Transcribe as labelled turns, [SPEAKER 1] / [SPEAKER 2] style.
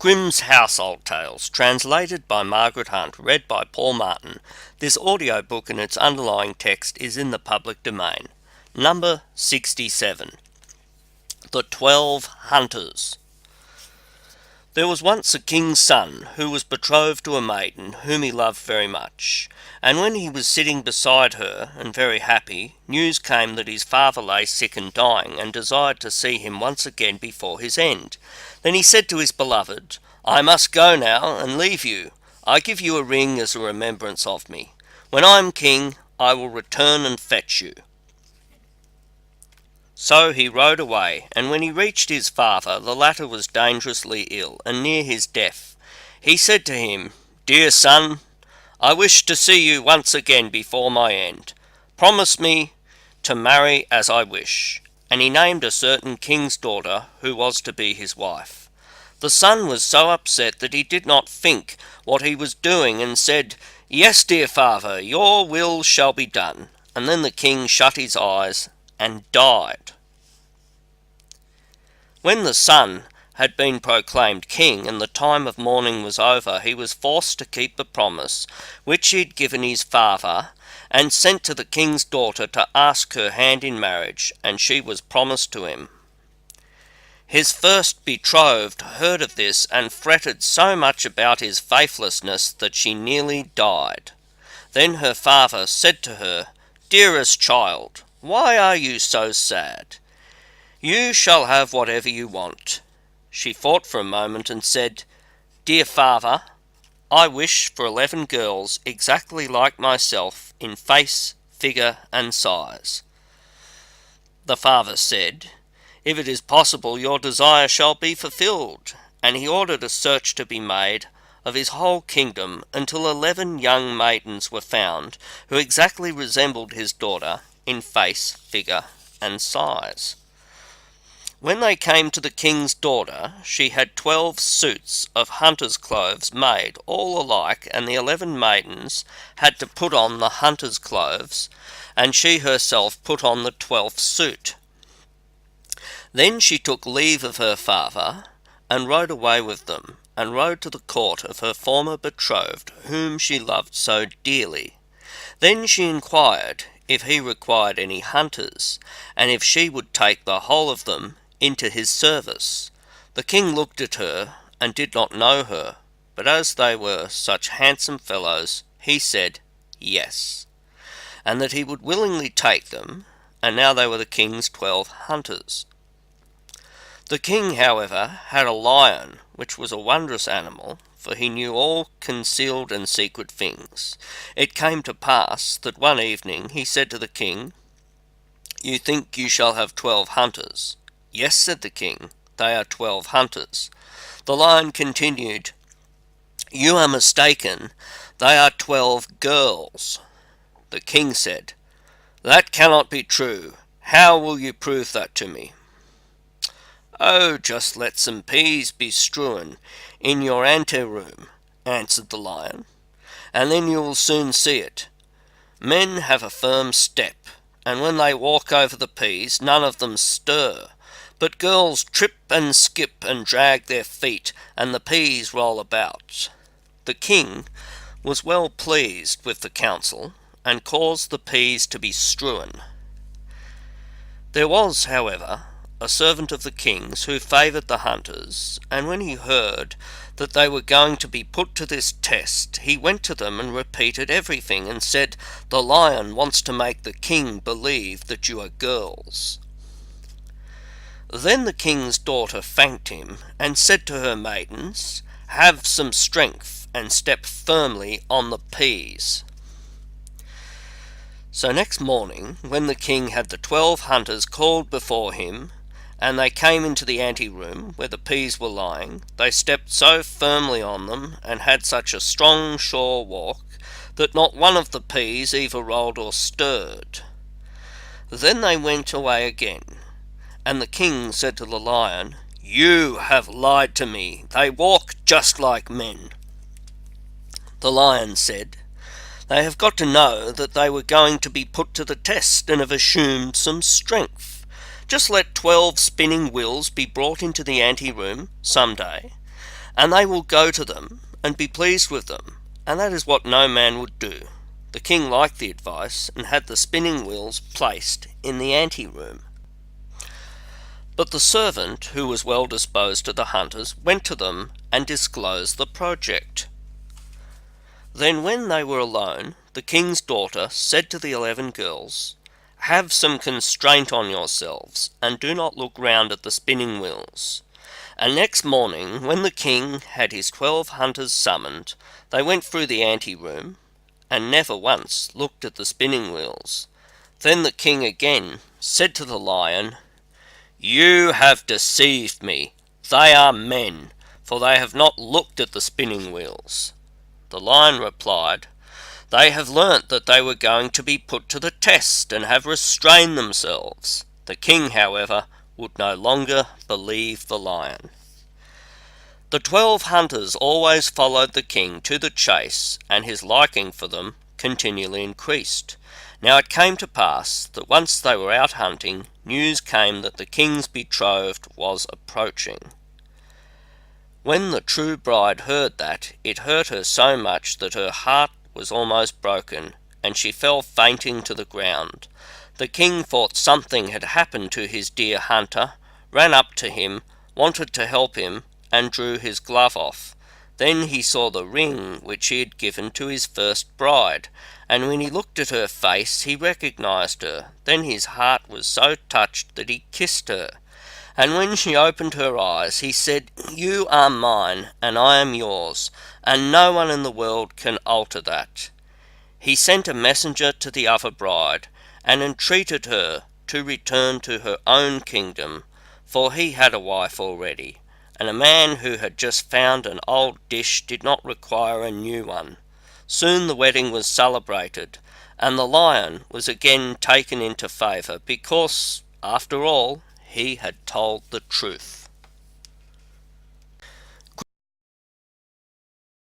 [SPEAKER 1] Grimm's Household Tales, translated by Margaret Hunt, read by Paul Martin. This audiobook and its underlying text is in the public domain. Number 67. The 12 Hunters. There was once a king's son who was betrothed to a maiden whom he loved very much, and when he was sitting beside her and very happy, news came that his father lay sick and dying, and desired to see him once again before his end. Then he said to his beloved, "I must go now and leave you. I give you a ring as a remembrance of me. When I am king, I will return and fetch you." So he rode away, and when he reached his father, the latter was dangerously ill, and near his death. He said to him, "Dear son, I wish to see you once again before my end. Promise me to marry as I wish." And he named a certain king's daughter who was to be his wife. The son was so upset that he did not think what he was doing, and said, "Yes, dear father, your will shall be done." And then the king shut his eyes and died. When the son had been proclaimed king and the time of mourning was over, he was forced to keep the promise which he had given his father, and sent to the king's daughter to ask her hand in marriage, and she was promised to him. His first betrothed heard of this and fretted so much about his faithlessness that she nearly died. Then her father said to her, "Dearest child, why are you so sad? You shall have whatever you want." She thought for a moment and said, "Dear father, I wish for 11 girls exactly like myself in face, figure, and size." The father said, "If it is possible, your desire shall be fulfilled," and he ordered a search to be made of his whole kingdom until 11 young maidens were found who exactly resembled his daughter in face, figure, and size. When they came to the king's daughter, she had 12 suits of hunter's clothes made, all alike, and the 11 maidens had to put on the hunter's clothes, and she herself put on the 12th suit. Then she took leave of her father, and rode away with them, and rode to the court of her former betrothed, whom she loved so dearly. Then she inquired if he required any hunters, and if she would take the whole of them into his service. The king looked at her and did not know her, but as they were such handsome fellows, he said yes, and that he would willingly take them, and now they were the king's 12 hunters. The king, however, had a lion, which was a wondrous animal, for he knew all concealed and secret things. It came to pass that one evening he said to the king, "You think you shall have 12 hunters?" "Yes," said the king, "they are 12 hunters." The lion continued, "You are mistaken, they are 12 girls." The king said, "That cannot be true. How will you prove that to me?" "Oh, just let some peas be strewn in your anteroom," answered the lion, "and then you will soon see it. Men have a firm step, and when they walk over the peas, none of them stir. But girls trip and skip and drag their feet, and the peas roll about." The king was well pleased with the counsel, and caused the peas to be strewn. There was, however, a servant of the king's who favoured the hunters, and when he heard that they were going to be put to this test, he went to them and repeated everything, and said, "The lion wants to make the king believe that you are girls." Then the king's daughter thanked him, and said to her maidens, "Have some strength, and step firmly on the peas." So next morning, when the king had the 12 hunters called before him, and they came into the anteroom where the peas were lying, they stepped so firmly on them, and had such a strong sure walk, that not one of the peas either rolled or stirred. Then they went away again, and the king said to the lion, "You have lied to me. They walk just like men." The lion said, "They have got to know that they were going to be put to the test, and have assumed some strength. Just let 12 spinning wheels be brought into the anteroom some day, and they will go to them and be pleased with them, and that is what no man would do. The king liked the advice and had the spinning wheels placed in the ante-room. But the servant, who was well disposed to the hunters, went to them and disclosed the project. Then when they were alone, the king's daughter said to the 11 girls, "Have some constraint on yourselves, and do not look round at the spinning wheels." And next morning, when the king had his 12 hunters summoned, they went through the ante-room, and never once looked at the spinning wheels. Then the king again said to the lion, "You have deceived me. They are men, for they have not looked at the spinning wheels." The lion replied, "They have learnt that they were going to be put to the test, and have restrained themselves." The king, however, would no longer believe the lion. The 12 hunters always followed the king to the chase, and his liking for them continually increased. Now it came to pass that once they were out hunting, news came that the king's betrothed was approaching. When the true bride heard that, it hurt her so much that her heart was almost broken, and she fell fainting to the ground. The king thought something had happened to his dear hunter, ran up to him, wanted to help him, and drew his glove off. Then he saw the ring which he had given to his first bride, and when he looked at her face he recognized her. Then his heart was so touched that he kissed her. And when she opened her eyes, he said, "You are mine, and I am yours, and no one in the world can alter that." He sent a messenger to the other bride, and entreated her to return to her own kingdom, for he had a wife already, and a man who had just found an old dish did not require a new one. Soon the wedding was celebrated, and the lion was again taken into favour, because, after all, he had told the truth.